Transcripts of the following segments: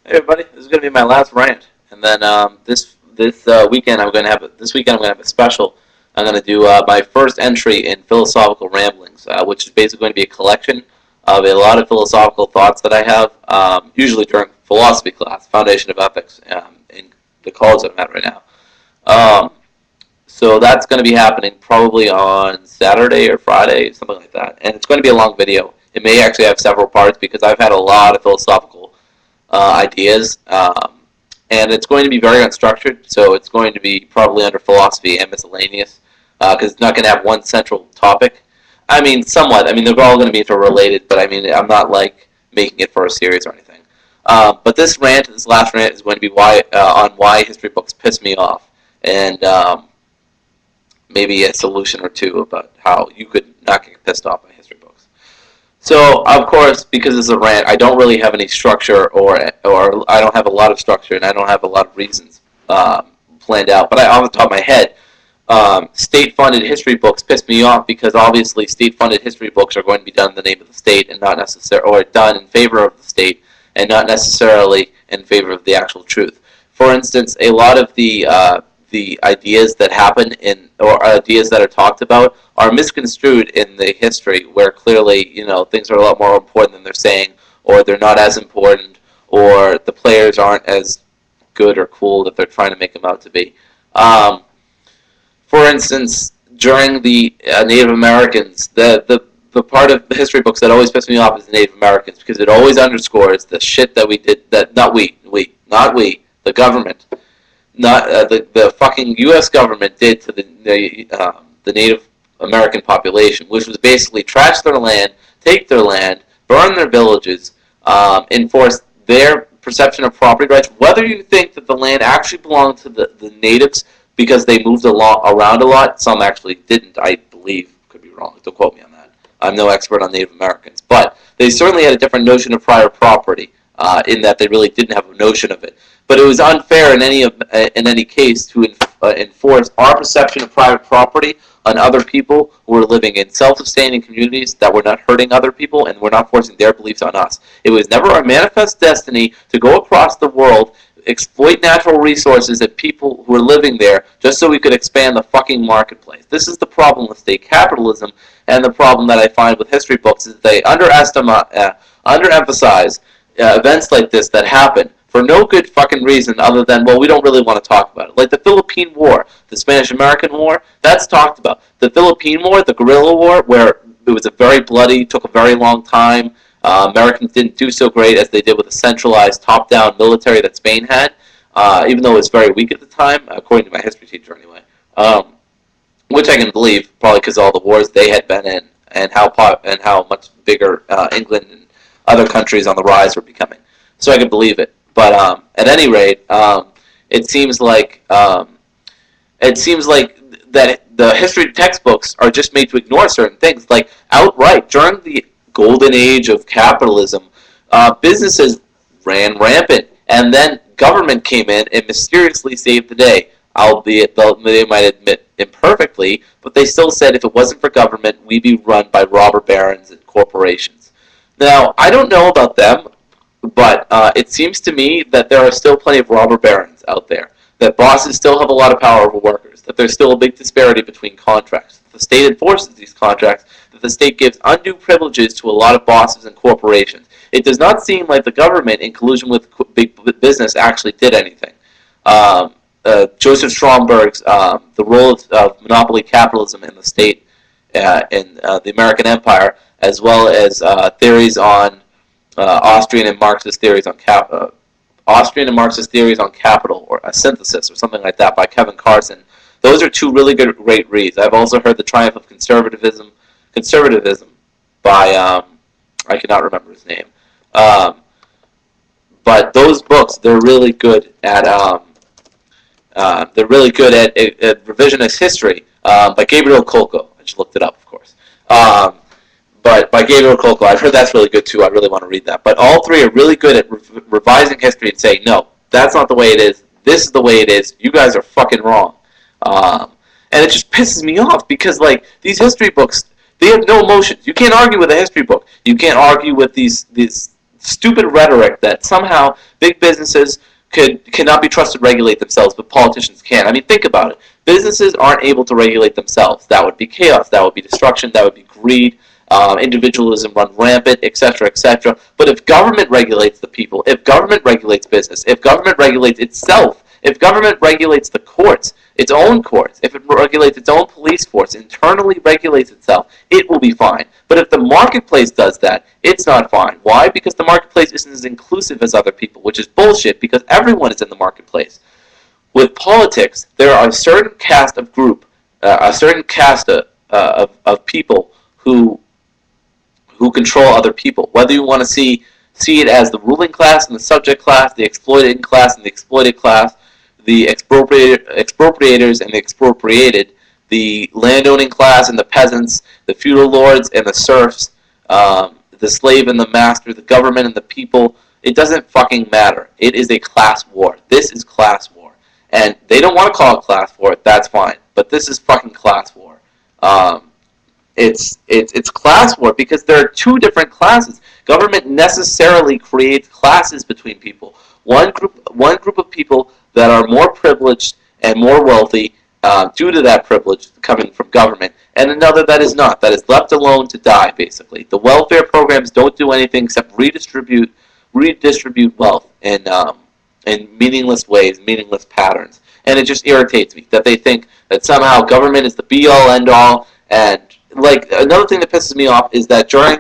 Hey everybody, this is going to be my last rant, and then this weekend I'm going to have a special. I'm going to do my first entry in philosophical ramblings, which is basically going to be a collection of a lot of philosophical thoughts that I have, usually during philosophy class, Foundation of Ethics, in the college that I'm at right now. So that's going to be happening probably on Saturday or Friday, something like that, and it's going to be a long video. It may actually have several parts because I've had a lot of philosophical ideas, and it's going to be very unstructured, so it's going to be probably under philosophy and miscellaneous, because it's not going to have one central topic. I mean, somewhat. I mean, they're all going to be interrelated, but I mean, I'm not like making it for a series or anything. But this last rant, is going to be on why history books piss me off, and maybe a solution or two about how you could not get pissed off by history books. So, of course, because it's a rant, I don't really have any structure, or I don't have a lot of structure, and I don't have a lot of reasons planned out. But off the top of my head, state-funded history books piss me off because obviously state-funded history books are going to be done in the name of the state and not necessarily, or done in favor of the state and not necessarily in favor of the actual truth. For instance, a lot of the ideas that happen or ideas that are talked about are misconstrued in the history, where clearly, things are a lot more important than they're saying, or they're not as important, or the players aren't as good or cool that they're trying to make them out to be. For instance, during the Native Americans, the part of the history books that always piss me off is the Native Americans, because it always underscores the shit that we did, that the government, not the fucking U.S. government did to the Native American population, which was basically trash their land, take their land, burn their villages, enforce their perception of property rights, whether you think that the land actually belonged to the natives because they moved around a lot. Some actually didn't, I believe. Could be wrong. Don't quote me on that. I'm no expert on Native Americans. But they certainly had a different notion of private property, in that they really didn't have a notion of it. But it was unfair in any case to enforce our perception of private property on other people who were living in self-sustaining communities that were not hurting other people and were not forcing their beliefs on us. It was never our manifest destiny to go across the world, exploit natural resources and people who were living there just so we could expand the fucking marketplace. This is the problem with state capitalism, and the problem that I find with history books is they underemphasize events like this that happen for no good fucking reason other than, well, we don't really want to talk about it. Like the Philippine War, the Spanish-American War, that's talked about. The Philippine War, the guerrilla war, where it was a very bloody, took a very long time. Americans didn't do so great as they did with the centralized top-down military that Spain had, even though it was very weak at the time, according to my history teacher anyway. Which I can believe, probably because of all the wars they had been in, and how much bigger England and other countries on the rise were becoming. So I can believe it. But at any rate, it seems like that the history textbooks are just made to ignore certain things. Like outright, during the golden age of capitalism, businesses ran rampant, and then government came in and mysteriously saved the day. Albeit they might admit imperfectly, but they still said if it wasn't for government, we'd be run by robber barons and corporations. Now, I don't know about them, but it seems to me that there are still plenty of robber barons out there, that bosses still have a lot of power over workers, that there's still a big disparity between contracts, that the state enforces these contracts, that the state gives undue privileges to a lot of bosses and corporations. It does not seem like the government, in collusion with big business, actually did anything. Joseph Stromberg's The Role of Monopoly Capitalism in the State in the American Empire, as well as theories on Austrian and Marxist theories on capital, or a synthesis, or something like that, by Kevin Carson. Those are two really great reads. I've also heard The Triumph of Conservatism by I cannot remember his name. But those books, they're really good at revisionist history by Gabriel Kolko. I just looked it up, of course. But by Gabriel Kolko, I've heard that's really good too. I really want to read that. But all three are really good at revising history and saying, no, that's not the way it is. This is the way it is. You guys are fucking wrong. And it just pisses me off because, like, these history books, they have no emotions. You can't argue with a history book. You can't argue with these stupid rhetoric that somehow big businesses cannot be trusted to regulate themselves, but politicians can. I mean, think about it. Businesses aren't able to regulate themselves. That would be chaos. That would be destruction. That would be greed. Individualism run rampant, etc., etc. But if government regulates the people, if government regulates business, if government regulates itself, if government regulates the courts, its own courts, if it regulates its own police force, internally regulates itself, it will be fine. But if the marketplace does that, it's not fine. Why? Because the marketplace isn't as inclusive as other people, which is bullshit because everyone is in the marketplace. With politics, there are a certain caste of group, a certain caste of people who control other people. Whether you want to see it as the ruling class and the subject class, the exploiting class and the exploited class, the expropriators and the expropriated, the landowning class and the peasants, the feudal lords and the serfs, the slave and the master, the government and the people, it doesn't fucking matter. It is a class war. This is class war. And they don't want to call it class war, that's fine. But this is fucking class war. It's class war because there are two different classes. Government necessarily creates classes between people. One group of people that are more privileged and more wealthy due to that privilege coming from government, and another that is not, that is left alone to die, basically. The welfare programs don't do anything except redistribute wealth in meaningless ways, meaningless patterns. And it just irritates me that they think that somehow government is the be-all, end-all, and like another thing that pisses me off is that during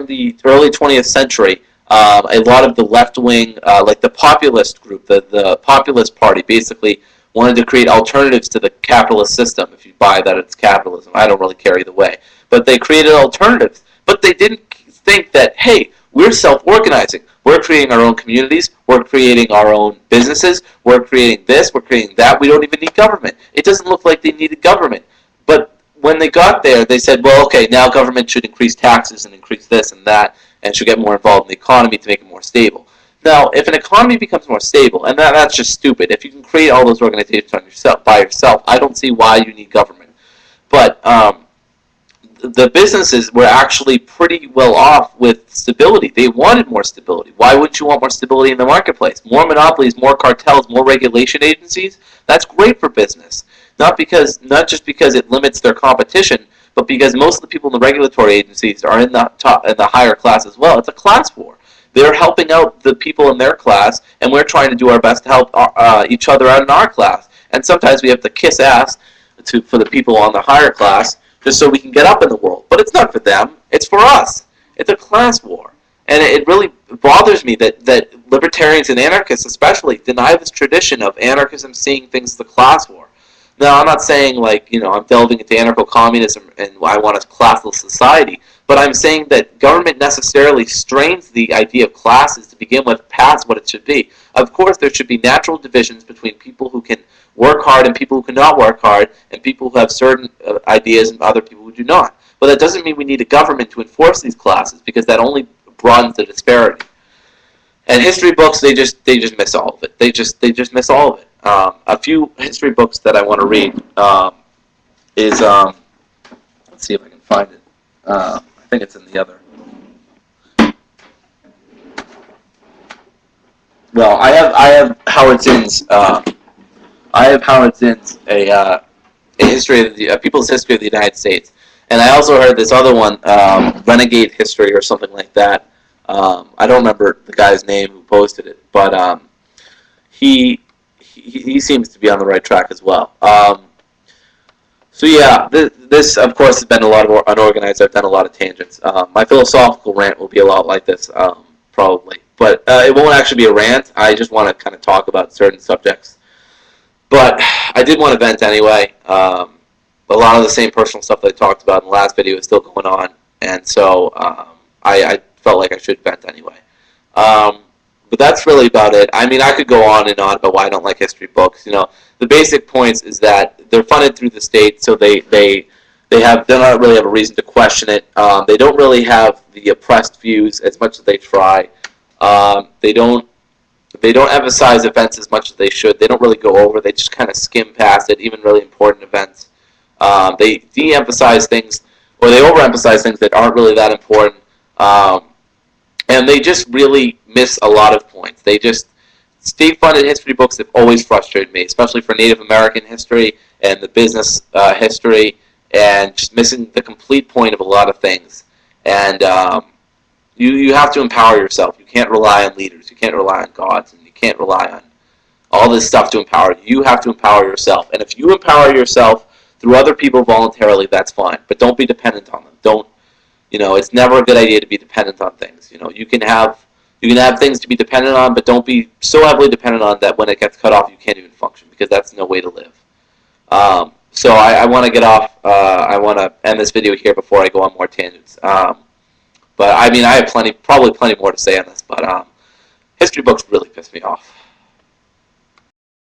the early 20th century, a lot of the left-wing, like the populist group, the populist party, basically wanted to create alternatives to the capitalist system. If you buy that it's capitalism, I don't really care either way. But they created alternatives. But they didn't think that, hey, we're self-organizing. We're creating our own communities. We're creating our own businesses. We're creating this. We're creating that. We don't even need government. It doesn't look like they needed government. But when they got there, they said, well, okay, now government should increase taxes and increase this and that and should get more involved in the economy to make it more stable. Now, if an economy becomes more stable, and that's just stupid. If you can create all those organizations by yourself, I don't see why you need government. But the businesses were actually pretty well off with stability. They wanted more stability. Why wouldn't you want more stability in the marketplace? More monopolies, more cartels, more regulation agencies? That's great for business. Not just because it limits their competition, but because most of the people in the regulatory agencies are in the higher class as well. It's a class war. They're helping out the people in their class, and we're trying to do our best to help each other out in our class. And sometimes we have to kiss ass for the people on the higher class just so we can get up in the world. But it's not for them. It's for us. It's a class war. And it really bothers me that libertarians and anarchists especially deny this tradition of anarchism seeing things as a class war. Now, I'm not saying, like, I'm delving into anarcho-communism and I want a classless society, but I'm saying that government necessarily strains the idea of classes to begin with past what it should be. Of course, there should be natural divisions between people who can work hard and people who cannot work hard, and people who have certain ideas and other people who do not. But that doesn't mean we need a government to enforce these classes, because that only broadens the disparity. And history books, they just miss all of it. They just miss all of it. A few history books that I want to read is let's see if I can find it. I think it's in the other. Well, I have Howard Zinn's. I have Howard Zinn's a history of the people's history of the United States, and I also heard this other one, Renegade History or something like that. I don't remember the guy's name who posted it, but he seems to be on the right track as well. So yeah, this of course has been a lot of unorganized. I've done a lot of tangents. My philosophical rant will be a lot like this, probably, but it won't actually be a rant. I just want to kind of talk about certain subjects. But I did want to vent anyway. A lot of the same personal stuff that I talked about in the last video is still going on, and so I felt like I should vent anyway. But that's really about it. I mean, I could go on and on about why I don't like history books. The basic points is that they're funded through the state, so they don't really have a reason to question it. They don't really have the oppressed views as much as they try. They don't emphasize events as much as they should. They don't really go over. They just kind of skim past it, even really important events. They de-emphasize things, or they overemphasize things that aren't really that important. and they just really miss a lot of points. They just state-funded history books have always frustrated me, especially for Native American history and the business history, and just missing the complete point of a lot of things. And you have to empower yourself. You can't rely on leaders. You can't rely on gods, and you can't rely on all this stuff to empower you. You have to empower yourself. And if you empower yourself through other people voluntarily, that's fine. But don't be dependent on them. Don't, it's never a good idea to be dependent on things. You can have things to be dependent on, but don't be so heavily dependent on that when it gets cut off, you can't even function, because that's no way to live. So I want to get off. I want to end this video here before I go on more tangents. But I mean, I have probably plenty more to say on this, but history books really piss me off.